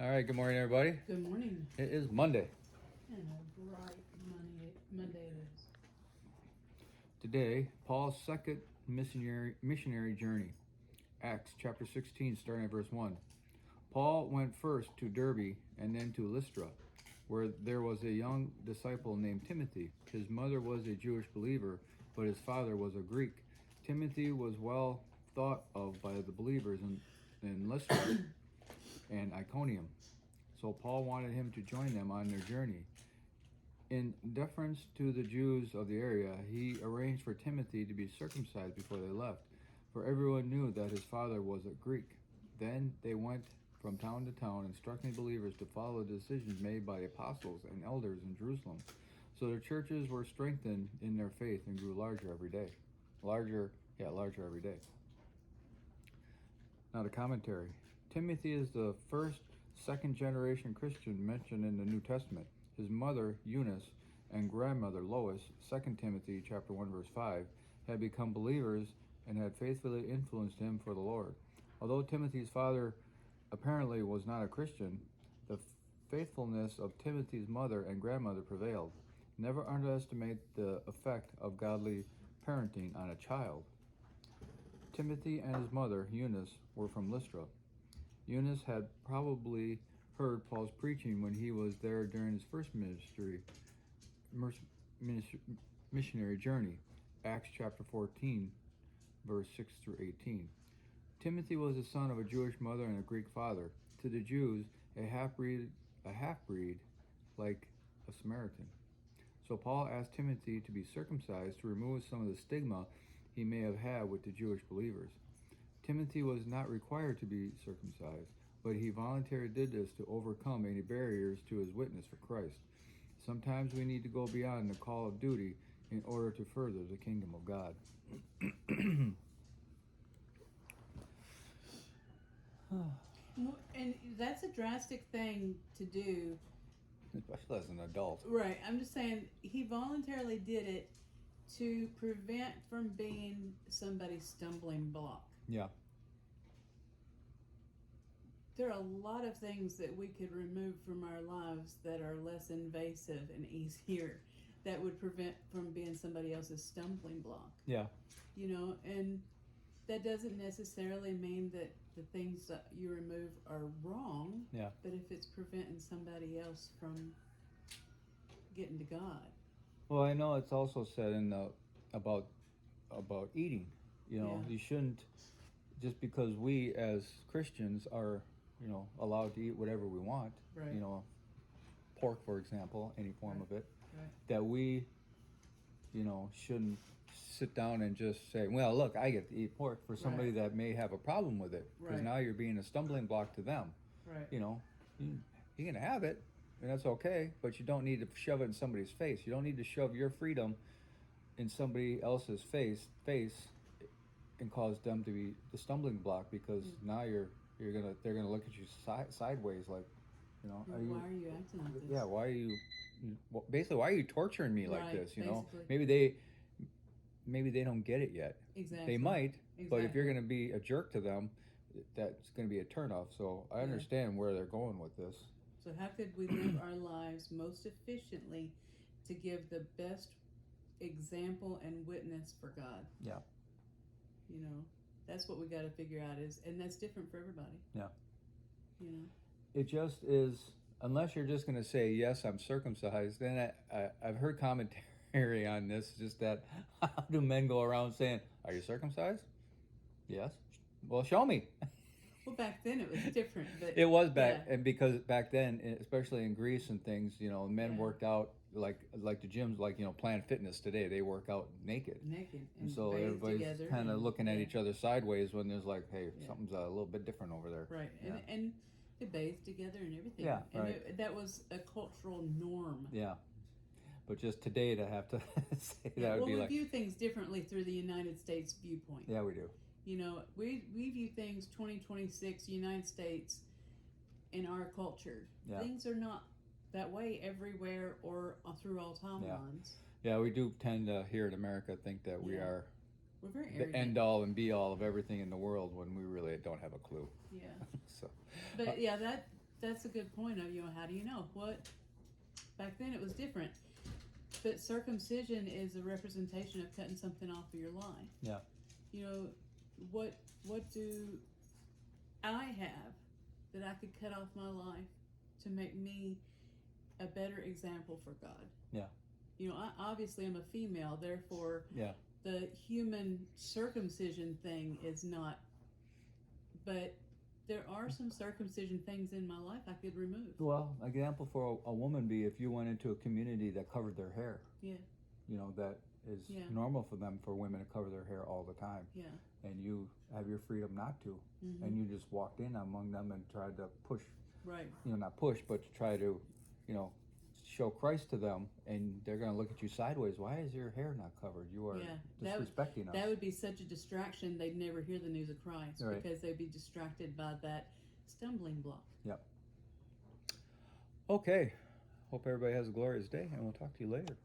All right, good morning, everybody. Good morning. It is Monday. And a bright Monday it is. Today, Paul's second missionary journey. Acts chapter 16, starting at verse 1. Paul went first to Derbe and then to Lystra, where there was a young disciple named Timothy. His mother was a Jewish believer, but his father was a Greek. Timothy was well thought of by the believers in Lystra and Iconium, so Paul wanted him to join them on their journey. In deference to the Jews of the area, he arranged for Timothy to be circumcised before they left, for everyone knew that his father was a Greek. Then they went from town to town, instructing believers to follow the decisions made by the apostles and elders in Jerusalem. So the churches were strengthened in their faith and grew larger every day. Larger every day. Now the commentary. Timothy is the first second generation Christian mentioned in the New Testament. His mother, Eunice, and grandmother, Lois, 2 Timothy chapter 1, verse 5, had become believers and had faithfully influenced him for the Lord. Although Timothy's father apparently was not a Christian, the faithfulness of Timothy's mother and grandmother prevailed. Never underestimate the effect of godly parenting on a child. Timothy and his mother, Eunice, were from Lystra. Eunice had probably heard Paul's preaching when he was there during his first missionary journey, Acts chapter 14, verse 6 through 18. Timothy was the son of a Jewish mother and a Greek father. To the Jews, a half-breed like a Samaritan. So Paul asked Timothy to be circumcised to remove some of the stigma he may have had with the Jewish believers. Timothy was not required to be circumcised, but he voluntarily did this to overcome any barriers to his witness for Christ. Sometimes we need to go beyond the call of duty in order to further the kingdom of God. And that's a drastic thing to do. Especially as an adult. Right. I'm just saying he voluntarily did it to prevent from being somebody's stumbling block. Yeah. There are a lot of things that we could remove from our lives that are less invasive and easier that would prevent from being somebody else's stumbling block. Yeah. You know, and that doesn't necessarily mean that the things that you remove are wrong. Yeah. But if it's preventing somebody else from getting to God. Well, I know it's also said in the about eating. You know, Yeah. you shouldn't, just because we as Christians are, allowed to eat whatever we want. Right. You know, pork, for example, any form of it. Right. That we, shouldn't sit down and just say, well, look, I get to eat pork, for somebody Right. that may have a problem with it. Because Right. now you're being a stumbling block to them. Right. You're going to have it, and that's okay, but you don't need to shove it in somebody's face. You don't need to shove your freedom in somebody else's face and cause them to be the stumbling block, because now they're gonna look at you sideways, like, Why are you acting like this? yeah, why are you basically, why are you torturing me like Right, this? basically. Maybe they don't get it yet. Exactly. They might, but if you're Exactly. gonna be a jerk to them, that's gonna be a turnoff. So I understand where they're going with this. So how could we live our lives most efficiently to give the best example and witness for God? Yeah. That's what we got to figure out and that's different for everybody. Yeah. It just is, unless you're just going to say, yes, I'm circumcised. Then I've heard commentary on this, just that, how do men go around saying, are you circumcised? Yes. Well, show me. Well, back then it was different. But it was back, and because back then, especially in Greece and things, men worked out like the gyms, like Planet Fitness today. They work out naked, and so everybody's kind of looking at each other sideways when there's like, hey, something's a little bit different over there. Right, and they bathed together and everything. Yeah, and right. that was a cultural norm. Yeah, but just today to have to say that would be we like, view things differently through the United States viewpoint. Yeah, we do. We view things 2026 United States in our culture. Yeah. Things are not that way everywhere or through all timelines. Yeah, we do tend to, here in America, think that we're very the arrogant. end all and be all of everything in the world, when we really don't have a clue. Yeah. So, But that's a good point of, how do you know? What, back then it was different. But circumcision is a representation of cutting something off of your life. Yeah. What do I have that I could cut off my life to make me a better example for God? Yeah. Obviously I'm a female, therefore the human circumcision thing is not, but there are some circumcision things in my life I could remove. Well, example for a woman be if you went into a community that covered their hair. Yeah. That is normal for them, for women to cover their hair all the time. Yeah. And you have your freedom not to. Mm-hmm. And you just walked in among them and tried to push, right. Not push, but to try to, show Christ to them, and they're going to look at you sideways. Why is your hair not covered? You are disrespecting us. That would be such a distraction. They'd never hear the news of Christ, right. Because they'd be distracted by that stumbling block. Yep. Okay. Hope everybody has a glorious day, and we'll talk to you later.